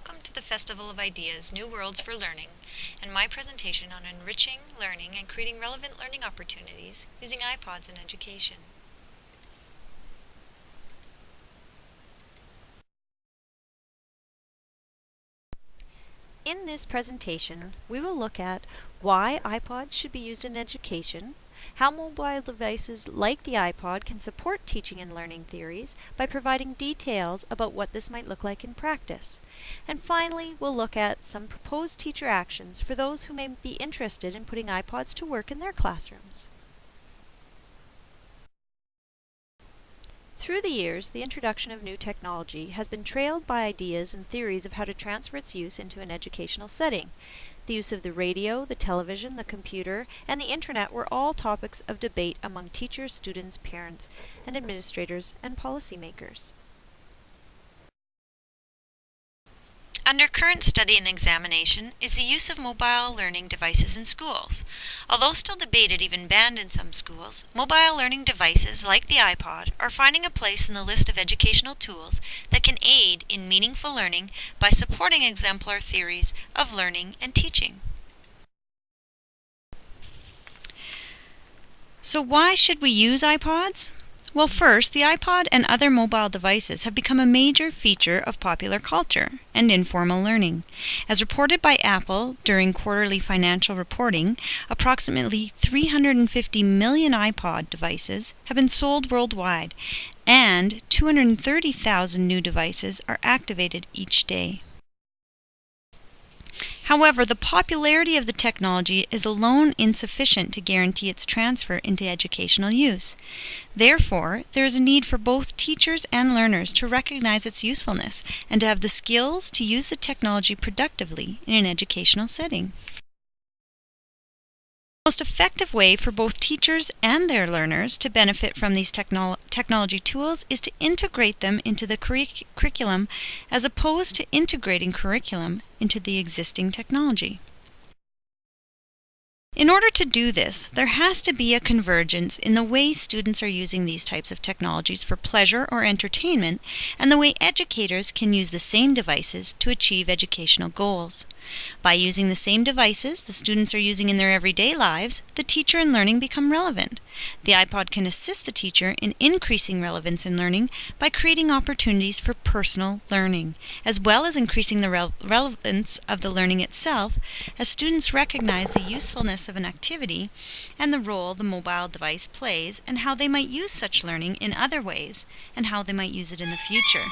welcome to the Festival of Ideas, New Worlds for Learning, and my presentation on enriching learning and creating relevant learning opportunities using iPods in education. In this presentation, we will look at why iPods should be used in education, how mobile devices like the iPod can support teaching and learning theories by providing details about what this might look like in practice. And finally, we'll look at some proposed teacher actions for those who may be interested in putting iPods to work in their classrooms. Through the years, the introduction of new technology has been trailed by ideas and theories of how to transfer its use into an educational setting. The use of the radio, the television, the computer, and the internet were all topics of debate among teachers, students, parents, and administrators and policymakers. Under current study and examination is the use of mobile learning devices in schools. Although still debated, even banned in some schools, mobile learning devices like the iPod are finding a place in the list of educational tools that can aid in meaningful learning by supporting exemplar theories of learning and teaching. So why should we use iPods? Well, first, the iPod and other mobile devices have become a major feature of popular culture and informal learning. As reported by Apple during quarterly financial reporting, approximately 350 million iPod devices have been sold worldwide, and 230,000 new devices are activated each day. However, the popularity of the technology is alone insufficient to guarantee its transfer into educational use. Therefore, there is a need for both teachers and learners to recognize its usefulness and to have the skills to use the technology productively in an educational setting. The most effective way for both teachers and their learners to benefit from these technology tools is to integrate them into the curriculum as opposed to integrating curriculum into the existing technology. In order to do this, there has to be a convergence in the way students are using these types of technologies for pleasure or entertainment and the way educators can use the same devices to achieve educational goals. By using the same devices the students are using in their everyday lives, the teacher and learning become relevant. The iPod can assist the teacher in increasing relevance in learning by creating opportunities for personal learning, as well as increasing the relevance of the learning itself as students recognize the usefulness of an activity and the role the mobile device plays and how they might use such learning in other ways and how they might use it in the future.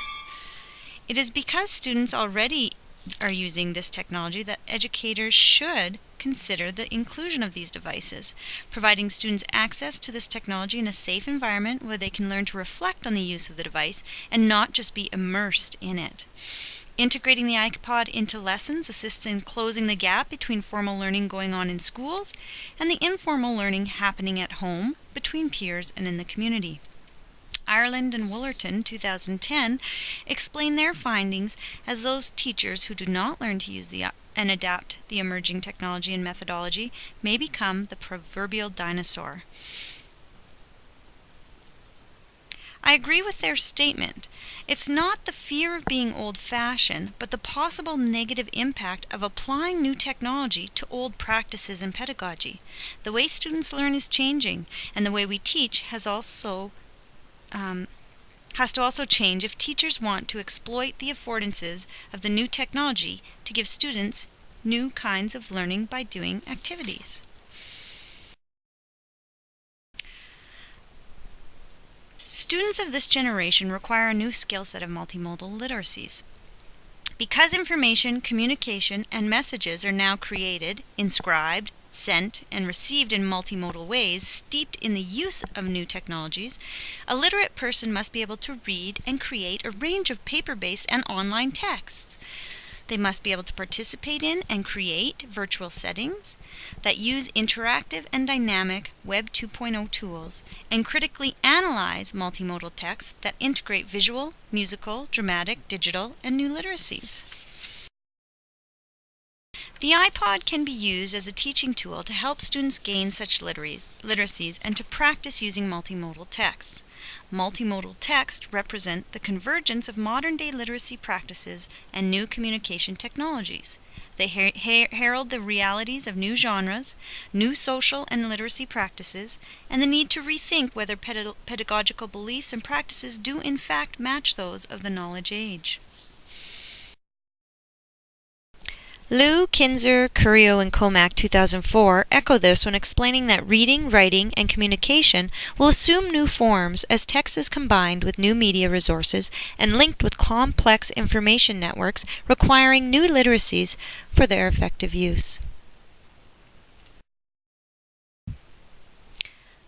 It is because students already are using this technology that educators should consider the inclusion of these devices, providing students access to this technology in a safe environment where they can learn to reflect on the use of the device and not just be immersed in it. Integrating the iPod into lessons assists in closing the gap between formal learning going on in schools and the informal learning happening at home, between peers, and in the community. Ireland and Woolerton, 2010, explain their findings as those teachers who do not learn to use and adapt the emerging technology and methodology may become the proverbial dinosaur. I agree with their statement. It's not the fear of being old-fashioned, but the possible negative impact of applying new technology to old practices in pedagogy. The way students learn is changing, and the way we teach has to also change if teachers want to exploit the affordances of the new technology to give students new kinds of learning by doing activities. Students of this generation require a new skill set of multimodal literacies. Because information, communication, and messages are now created, inscribed, sent, and received in multimodal ways steeped in the use of new technologies, a literate person must be able to read and create a range of paper-based and online texts. They must be able to participate in and create virtual settings that use interactive and dynamic Web 2.0 tools and critically analyze multimodal texts that integrate visual, musical, dramatic, digital, and new literacies. The iPod can be used as a teaching tool to help students gain such literacies and to practice using multimodal texts. Multimodal text represent the convergence of modern-day literacy practices and new communication technologies. They herald the realities of new genres, new social and literacy practices, and the need to rethink whether pedagogical beliefs and practices do in fact match those of the knowledge age. Liu, Kinzer, Curio, and Comack 2004 echo this when explaining that reading, writing, and communication will assume new forms as text is combined with new media resources and linked with complex information networks requiring new literacies for their effective use.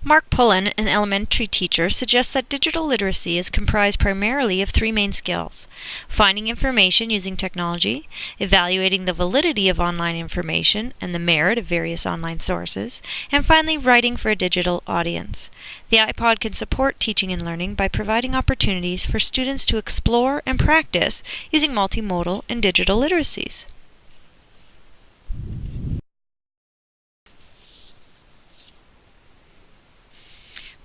Mark Pullen, an elementary teacher, suggests that digital literacy is comprised primarily of three main skills: finding information using technology, evaluating the validity of online information and the merit of various online sources, and finally writing for a digital audience. The iPod can support teaching and learning by providing opportunities for students to explore and practice using multimodal and digital literacies.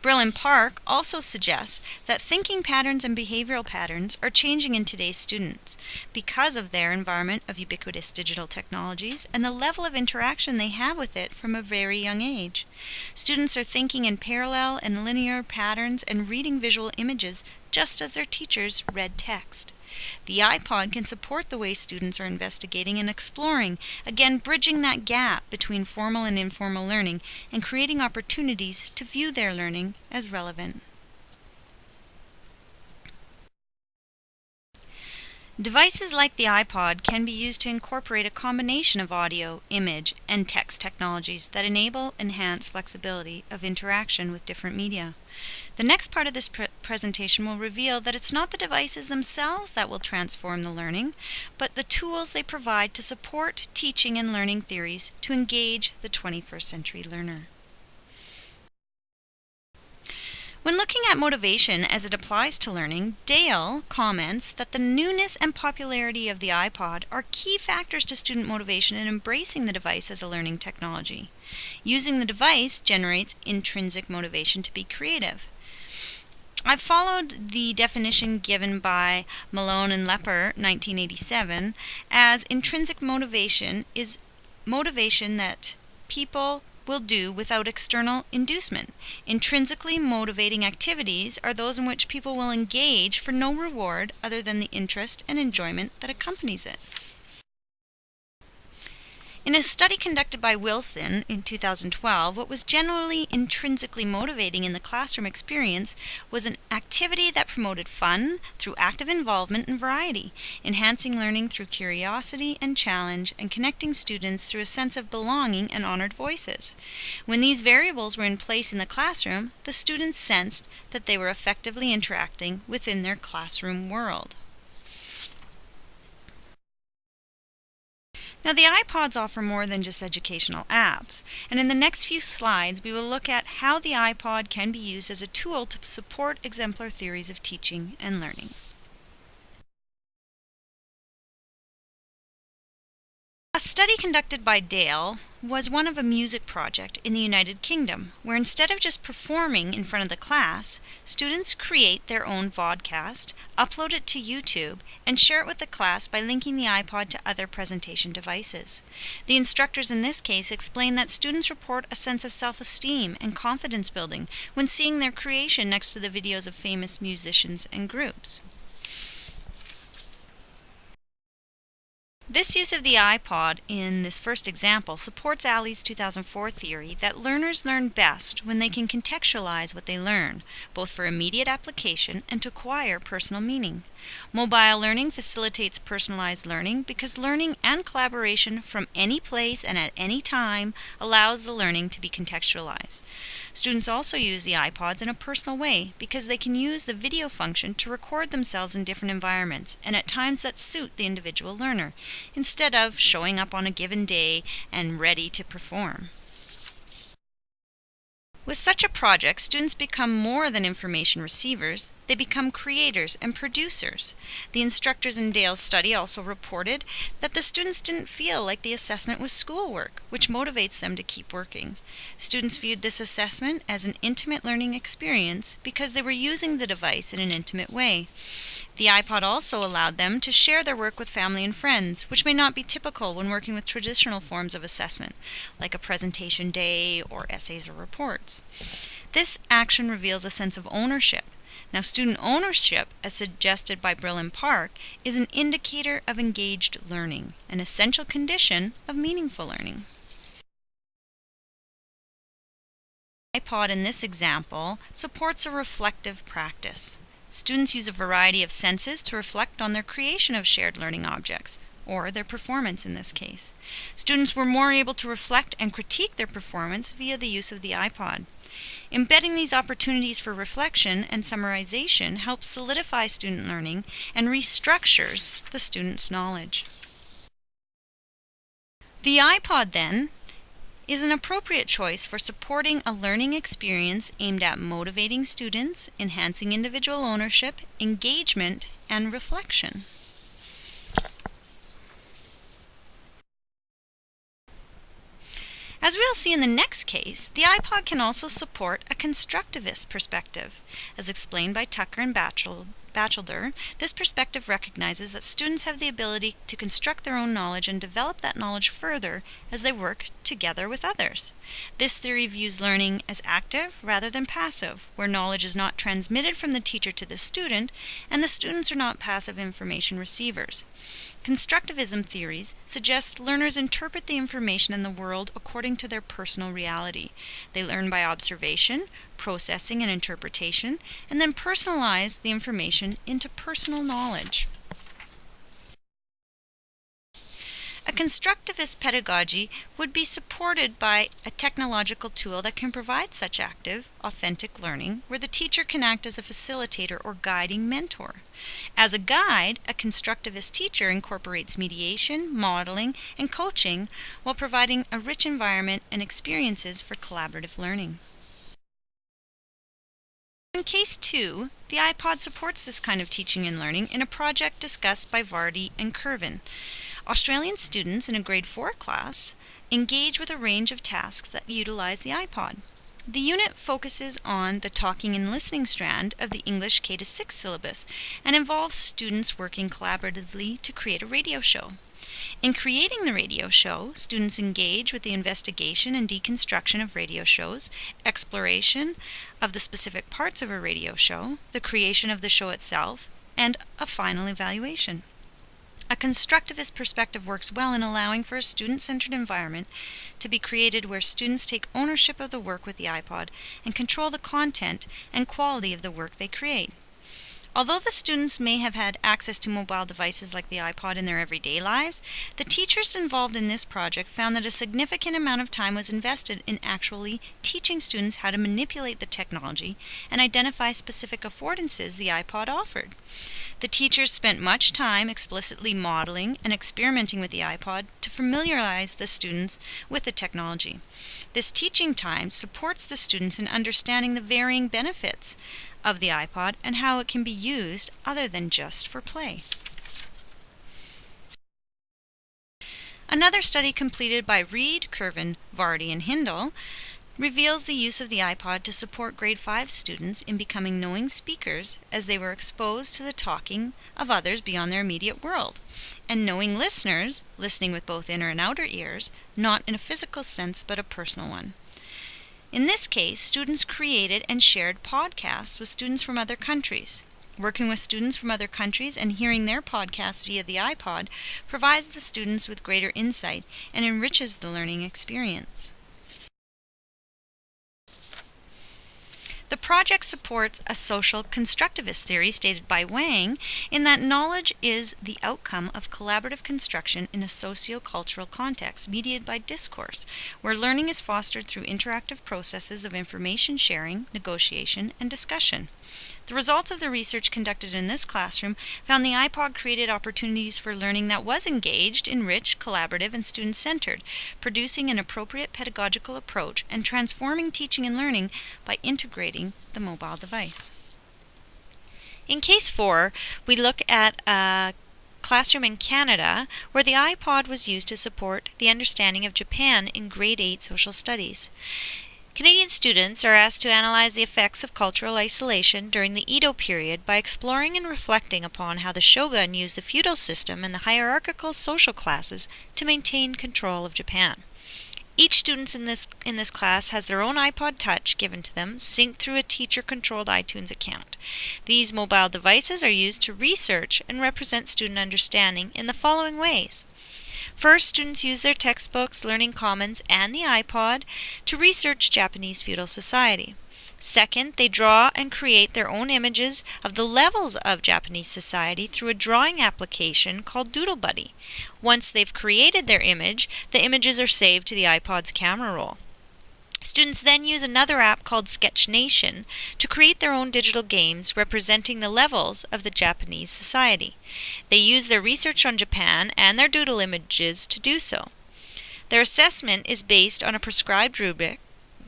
Brill and Park also suggests that thinking patterns and behavioral patterns are changing in today's students because of their environment of ubiquitous digital technologies and the level of interaction they have with it from a very young age. Students are thinking in parallel and linear patterns and reading visual images just as their teachers read text. The iPod can support the way students are investigating and exploring, again bridging that gap between formal and informal learning and creating opportunities to view their learning as relevant. Devices like the iPod can be used to incorporate a combination of audio, image, and text technologies that enable enhanced flexibility of interaction with different media. The next part of this presentation will reveal that it's not the devices themselves that will transform the learning, but the tools they provide to support teaching and learning theories to engage the 21st century learner. When looking at motivation as it applies to learning, Dale comments that the newness and popularity of the iPod are key factors to student motivation in embracing the device as a learning technology. Using the device generates intrinsic motivation to be creative. I've followed the definition given by Malone and Lepper, 1987, as intrinsic motivation is motivation that people will do without external inducement. Intrinsically motivating activities are those in which people will engage for no reward other than the interest and enjoyment that accompanies it. In a study conducted by Wilson in 2012, what was generally intrinsically motivating in the classroom experience was an activity that promoted fun through active involvement and variety, enhancing learning through curiosity and challenge, and connecting students through a sense of belonging and honored voices. When these variables were in place in the classroom, the students sensed that they were effectively interacting within their classroom world. Now, the iPods offer more than just educational apps, and in the next few slides we will look at how the iPod can be used as a tool to support exemplar theories of teaching and learning. A study conducted by Dale was one of a music project in the United Kingdom, where instead of just performing in front of the class, students create their own vodcast, upload it to YouTube, and share it with the class by linking the iPod to other presentation devices. The instructors in this case explain that students report a sense of self-esteem and confidence building when seeing their creation next to the videos of famous musicians and groups. This use of the iPod in this first example supports Alley's 2004 theory that learners learn best when they can contextualize what they learn, both for immediate application and to acquire personal meaning. Mobile learning facilitates personalized learning because learning and collaboration from any place and at any time allows the learning to be contextualized. Students also use the iPods in a personal way because they can use the video function to record themselves in different environments and at times that suit the individual learner, instead of showing up on a given day and ready to perform. With such a project, students become more than information receivers, they become creators and producers. The instructors in Dale's study also reported that the students didn't feel like the assessment was schoolwork, which motivates them to keep working. Students viewed this assessment as an intimate learning experience because they were using the device in an intimate way. The iPod also allowed them to share their work with family and friends, which may not be typical when working with traditional forms of assessment, like a presentation day or essays or reports. This action reveals a sense of ownership. Now, student ownership, as suggested by Brill and Park, is an indicator of engaged learning, an essential condition of meaningful learning. The iPod in this example supports a reflective practice. Students use a variety of senses to reflect on their creation of shared learning objects, or their performance in this case. Students were more able to reflect and critique their performance via the use of the iPod. Embedding these opportunities for reflection and summarization helps solidify student learning and restructures the student's knowledge. The iPod, then, is an appropriate choice for supporting a learning experience aimed at motivating students, enhancing individual ownership, engagement, and reflection. As we'll see in the next case, the iPod can also support a constructivist perspective. As explained by Tucker and Batchelder, this perspective recognizes that students have the ability to construct their own knowledge and develop that knowledge further as they work together with others. This theory views learning as active rather than passive, where knowledge is not transmitted from the teacher to the student, and the students are not passive information receivers. Constructivism theories suggest learners interpret the information in the world according to their personal reality. They learn by observation, processing, and interpretation, and then personalize the information into personal knowledge. A constructivist pedagogy would be supported by a technological tool that can provide such active, authentic learning, where the teacher can act as a facilitator or guiding mentor. As a guide, a constructivist teacher incorporates mediation, modeling, and coaching while providing a rich environment and experiences for collaborative learning. In case 2, the iPod supports this kind of teaching and learning in a project discussed by Vardy and Curvin. Australian students in a grade 4 class engage with a range of tasks that utilize the iPod. The unit focuses on the talking and listening strand of the English K-6 syllabus and involves students working collaboratively to create a radio show. In creating the radio show, students engage with the investigation and deconstruction of radio shows, exploration of the specific parts of a radio show, the creation of the show itself, and a final evaluation. A constructivist perspective works well in allowing for a student-centered environment to be created where students take ownership of the work with the iPod and control the content and quality of the work they create. Although the students may have had access to mobile devices like the iPod in their everyday lives, the teachers involved in this project found that a significant amount of time was invested in actually teaching students how to manipulate the technology and identify specific affordances the iPod offered. The teachers spent much time explicitly modeling and experimenting with the iPod to familiarize the students with the technology. This teaching time supports the students in understanding the varying benefits of the iPod and how it can be used other than just for play. Another study completed by Reed, Curvin, Vardy, and Hindle reveals the use of the iPod to support grade 5 students in becoming knowing speakers as they were exposed to the talking of others beyond their immediate world, and knowing listeners, listening with both inner and outer ears, not in a physical sense but a personal one. In this case, students created and shared podcasts with students from other countries. Working with students from other countries and hearing their podcasts via the iPod provides the students with greater insight and enriches the learning experience. The project supports a social constructivist theory stated by Wang in that knowledge is the outcome of collaborative construction in a socio-cultural context mediated by discourse, where learning is fostered through interactive processes of information sharing, negotiation, and discussion. The results of the research conducted in this classroom found the iPod created opportunities for learning that was engaged, enriched, collaborative, and student-centered, producing an appropriate pedagogical approach and transforming teaching and learning by integrating the mobile device. In Case 4, we look at a classroom in Canada where the iPod was used to support the understanding of Japan in grade 8 social studies. Canadian students are asked to analyze the effects of cultural isolation during the Edo period by exploring and reflecting upon how the shogun used the feudal system and the hierarchical social classes to maintain control of Japan. Each student in this class has their own iPod Touch given to them, synced through a teacher-controlled iTunes account. These mobile devices are used to research and represent student understanding in the following ways. First, students use their textbooks, Learning Commons, and the iPod to research Japanese feudal society. Second, they draw and create their own images of the levels of Japanese society through a drawing application called Doodle Buddy. Once they've created their image, the images are saved to the iPod's camera roll. Students then use another app called Sketch Nation to create their own digital games representing the levels of the Japanese society. They use their research on Japan and their doodle images to do so. Their assessment is based on a prescribed rubric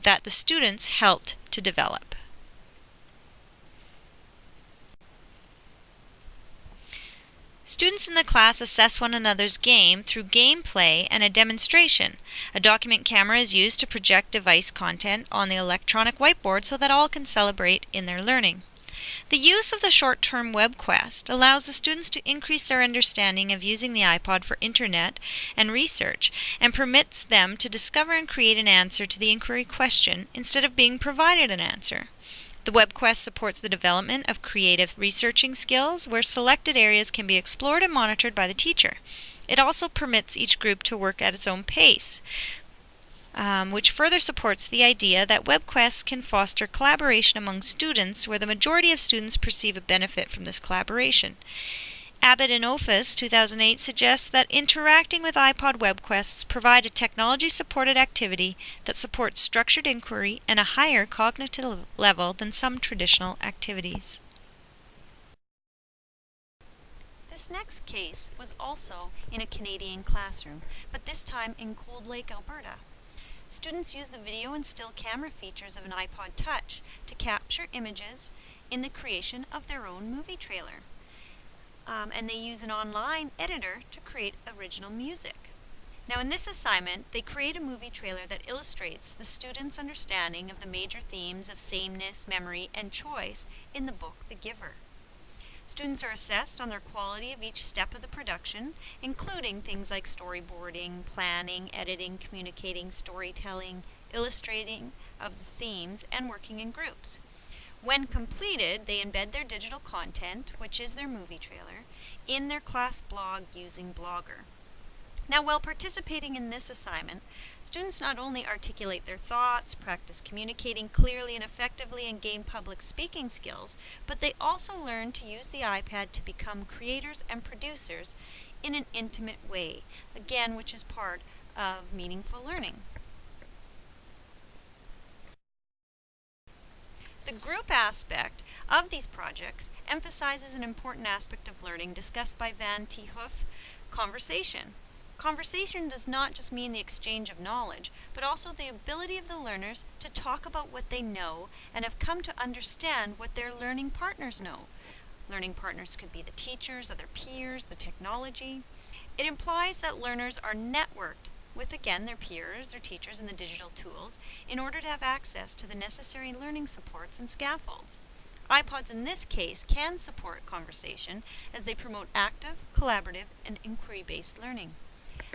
that the students helped to develop. Students in the class assess one another's game through gameplay and a demonstration. A document camera is used to project device content on the electronic whiteboard so that all can celebrate in their learning. The use of the short-term web quest allows the students to increase their understanding of using the iPod for internet and research, and permits them to discover and create an answer to the inquiry question instead of being provided an answer. The web quest supports the development of creative researching skills where selected areas can be explored and monitored by the teacher. It also permits each group to work at its own pace, which further supports the idea that web quests can foster collaboration among students where the majority of students perceive a benefit from this collaboration. Abbott and Office 2008 suggests that interacting with iPod web quests provide a technology-supported activity that supports structured inquiry and a higher cognitive level than some traditional activities. This next case was also in a Canadian classroom, but this time in Cold Lake, Alberta. Students use the video and still camera features of an iPod Touch to capture images in the creation of their own movie trailer. And they use an online editor to create original music. Now in this assignment, they create a movie trailer that illustrates the students' understanding of the major themes of sameness, memory, and choice in the book The Giver. Students are assessed on their quality of each step of the production, including things like storyboarding, planning, editing, communicating, storytelling, illustrating of the themes, and working in groups. When completed, they embed their digital content, which is their movie trailer, in their class blog using Blogger. Now, while participating in this assignment, students not only articulate their thoughts, practice communicating clearly and effectively, and gain public speaking skills, but they also learn to use the iPad to become creators and producers in an intimate way, again, which is part of meaningful learning. The group aspect of these projects emphasizes an important aspect of learning discussed by Van T. Hoof, conversation. Conversation does not just mean the exchange of knowledge, but also the ability of the learners to talk about what they know and have come to understand what their learning partners know. Learning partners could be the teachers, other peers, the technology. It implies that learners are networked with, again, their peers, their teachers, and the digital tools in order to have access to the necessary learning supports and scaffolds. iPods in this case can support conversation as they promote active, collaborative, and inquiry-based learning.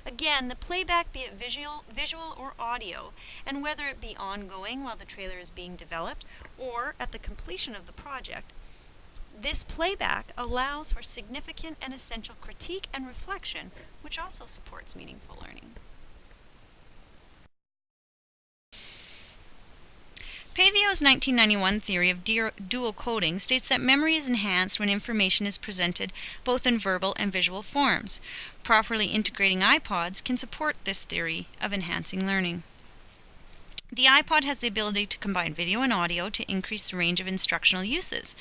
Again, the playback, be it visual or audio, and whether it be ongoing while the trailer is being developed or at the completion of the project, this playback allows for significant and essential critique and reflection, which also supports meaningful learning. Pavio's 1991 theory of dual coding states that memory is enhanced when information is presented both in verbal and visual forms. Properly integrating iPods can support this theory of enhancing learning. The iPod has the ability to combine video and audio to increase the range of instructional uses.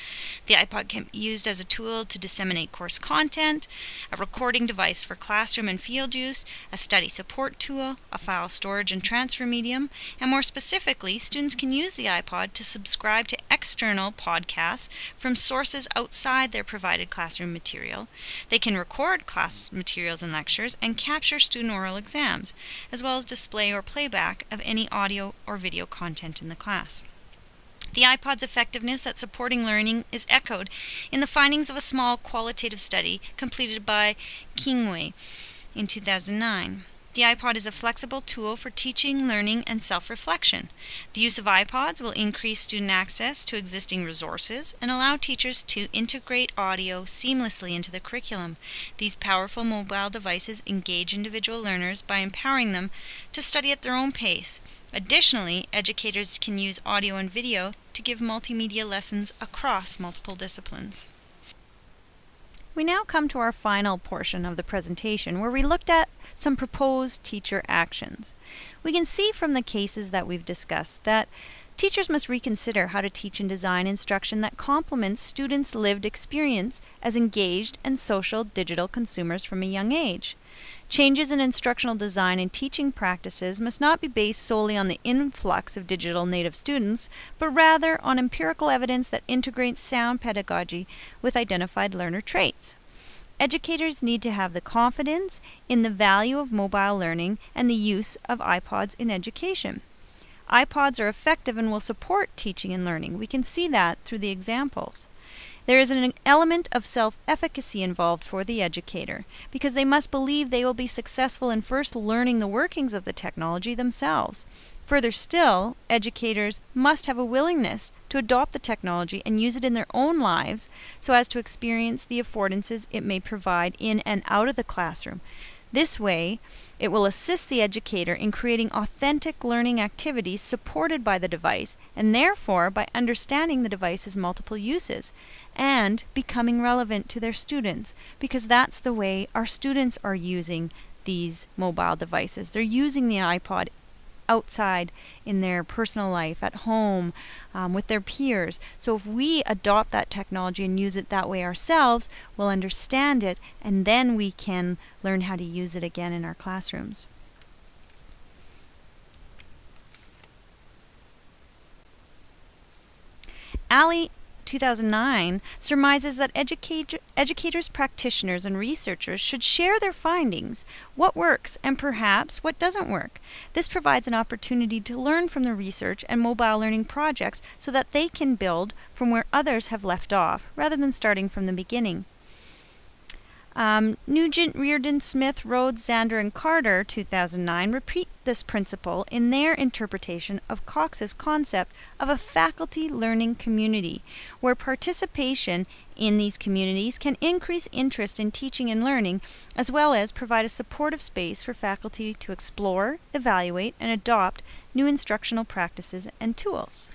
The iPod can be used as a tool to disseminate course content, a recording device for classroom and field use, a study support tool, a file storage and transfer medium, and more specifically, students can use the iPod to subscribe to external podcasts from sources outside their provided classroom material. They can record class materials and lectures and capture student oral exams, as well as display or playback of any audio or video content in the class. The iPod's effectiveness at supporting learning is echoed in the findings of a small qualitative study completed by Kingway in 2009. The iPod is a flexible tool for teaching, learning, and self-reflection. The use of iPods will increase student access to existing resources and allow teachers to integrate audio seamlessly into the curriculum. These powerful mobile devices engage individual learners by empowering them to study at their own pace. Additionally, educators can use audio and video to give multimedia lessons across multiple disciplines. We now come to our final portion of the presentation, where we looked at some proposed teacher actions. We can see from the cases that we've discussed that teachers must reconsider how to teach and design instruction that complements students' lived experience as engaged and social digital consumers from a young age. Changes in instructional design and teaching practices must not be based solely on the influx of digital native students, but rather on empirical evidence that integrates sound pedagogy with identified learner traits. Educators need to have the confidence in the value of mobile learning and the use of iPods in education. iPods are effective and will support teaching and learning. We can see that through the examples. There is an element of self-efficacy involved for the educator, because they must believe they will be successful in first learning the workings of the technology themselves. Further still, educators must have a willingness to adopt the technology and use it in their own lives so as to experience the affordances it may provide in and out of the classroom. This way, it will assist the educator in creating authentic learning activities supported by the device, and therefore by understanding the device's multiple uses and becoming relevant to their students, because that's the way our students are using these mobile devices. They're using the iPod outside in their personal life, at home, with their peers. So if we adopt that technology and use it that way ourselves, we'll understand it, and then we can learn how to use it again in our classrooms. Ali 2009 surmises that educators, practitioners, and researchers should share their findings, what works and perhaps what doesn't work. This provides an opportunity to learn from the research and mobile learning projects so that they can build from where others have left off, rather than starting from the beginning. Nugent, Reardon, Smith, Rhodes, Zander, and Carter, 2009, repeat this principle in their interpretation of Cox's concept of a faculty learning community, where participation in these communities can increase interest in teaching and learning, as well as provide a supportive space for faculty to explore, evaluate, and adopt new instructional practices and tools.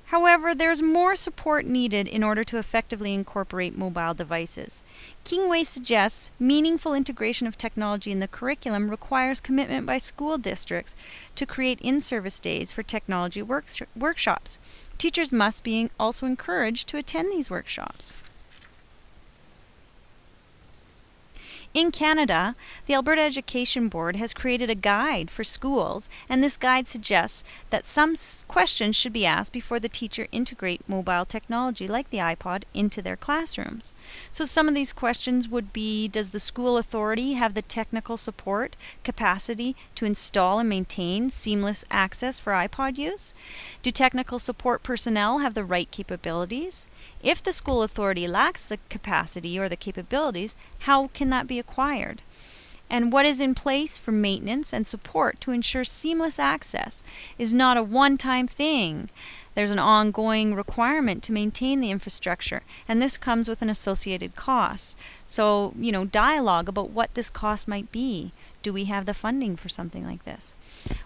However, there is more support needed in order to effectively incorporate mobile devices. Kingway suggests meaningful integration of technology in the curriculum requires commitment by school districts to create in-service days for technology workshops. Teachers must be also encouraged to attend these workshops. In Canada, the Alberta Education Board has created a guide for schools, and this guide suggests that some questions should be asked before the teacher integrate mobile technology like the iPod into their classrooms. So some of these questions would be, does the school authority have the technical support, capacity to install and maintain seamless access for iPod use? Do technical support personnel have the right capabilities? If the school authority lacks the capacity or the capabilities, how can that be acquired? And what is in place for maintenance and support to ensure seamless access is not a one-time thing. There's an ongoing requirement to maintain the infrastructure, and this comes with an associated cost. So, dialogue about what this cost might be. Do we have the funding for something like this?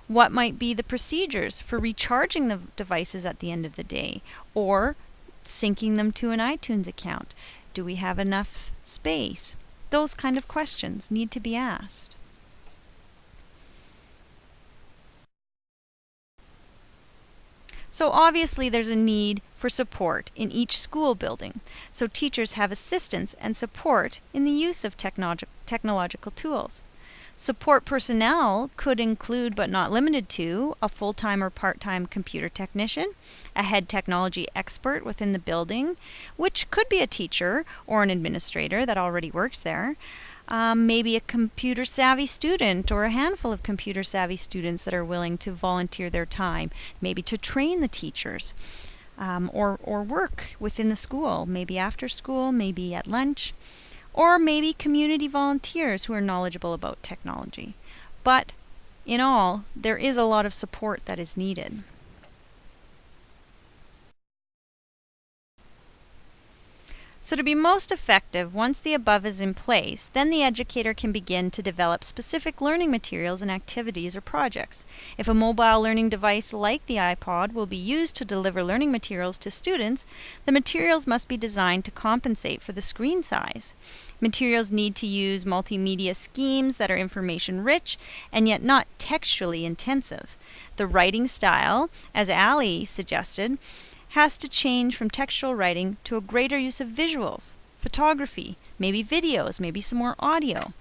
What might be the procedures for recharging the devices at the end of the day, or syncing them to an iTunes account? Do we have enough space? Those kind of questions need to be asked. So obviously there's a need for support in each school building, so teachers have assistance and support in the use of technological tools. Support personnel could include, but not limited to, a full-time or part-time computer technician, a head technology expert within the building, which could be a teacher or an administrator that already works there, maybe a computer-savvy student or a handful of computer-savvy students that are willing to volunteer their time, maybe to train the teachers, or work within the school, maybe after school, maybe at lunch, or maybe community volunteers who are knowledgeable about technology. But in all, there is a lot of support that is needed. So to be most effective, once the above is in place, then the educator can begin to develop specific learning materials and activities or projects. If a mobile learning device like the iPod will be used to deliver learning materials to students, the materials must be designed to compensate for the screen size. Materials need to use multimedia schemes that are information-rich and yet not textually intensive. The writing style, as Ali suggested, has to change from textual writing to a greater use of visuals, photography, maybe videos, maybe some more audio.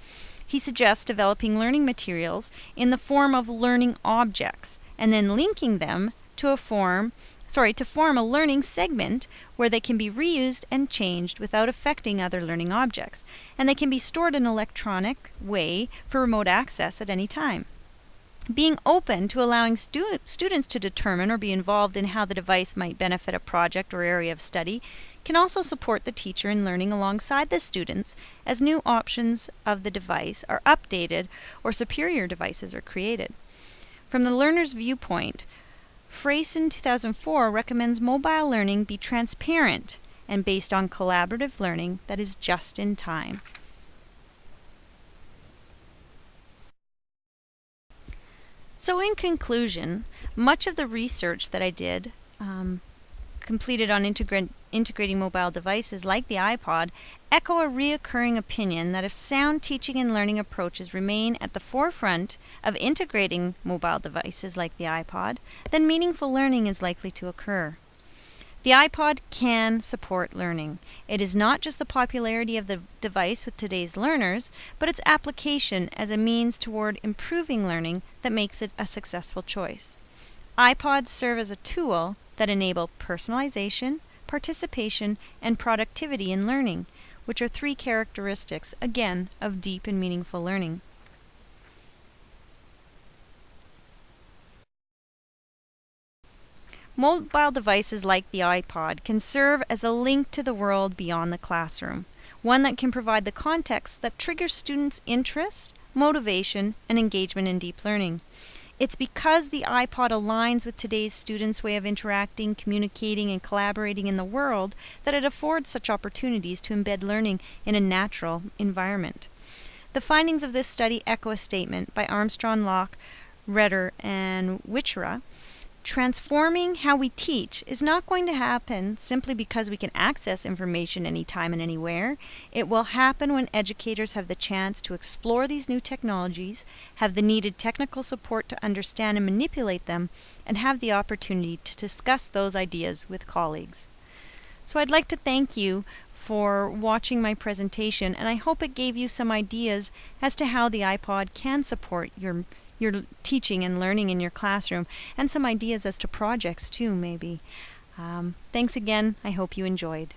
He suggests developing learning materials in the form of learning objects and then linking them to form a learning segment where they can be reused and changed without affecting other learning objects, and they can be stored in an electronic way for remote access at any time. Being open to allowing students to determine or be involved in how the device might benefit a project or area of study can also support the teacher in learning alongside the students as new options of the device are updated or superior devices are created. From the learner's viewpoint, Freyson 2004 recommends mobile learning be transparent and based on collaborative learning that is just in time. So in conclusion, much of the research that I did, completed on integrating mobile devices like the iPod, echo a reoccurring opinion that if sound teaching and learning approaches remain at the forefront of integrating mobile devices like the iPod, then meaningful learning is likely to occur. The iPod can support learning. It is not just the popularity of the device with today's learners, but its application as a means toward improving learning that makes it a successful choice. iPods serve as a tool that enable personalization, participation, and productivity in learning, which are three characteristics, again, of deep and meaningful learning. Mobile devices like the iPod can serve as a link to the world beyond the classroom, one that can provide the context that triggers students' interest, motivation, and engagement in deep learning. It's because the iPod aligns with today's students' way of interacting, communicating, and collaborating in the world that it affords such opportunities to embed learning in a natural environment. The findings of this study echo a statement by Armstrong, Locke, Redder, and Wichera. Transforming how we teach is not going to happen simply because we can access information anytime and anywhere. It will happen when educators have the chance to explore these new technologies, have the needed technical support to understand and manipulate them, and have the opportunity to discuss those ideas with colleagues. So I'd like to thank you for watching my presentation, and I hope it gave you some ideas as to how the iPod can support your teaching and learning in your classroom, and some ideas as to projects too, maybe. Thanks again. I hope you enjoyed.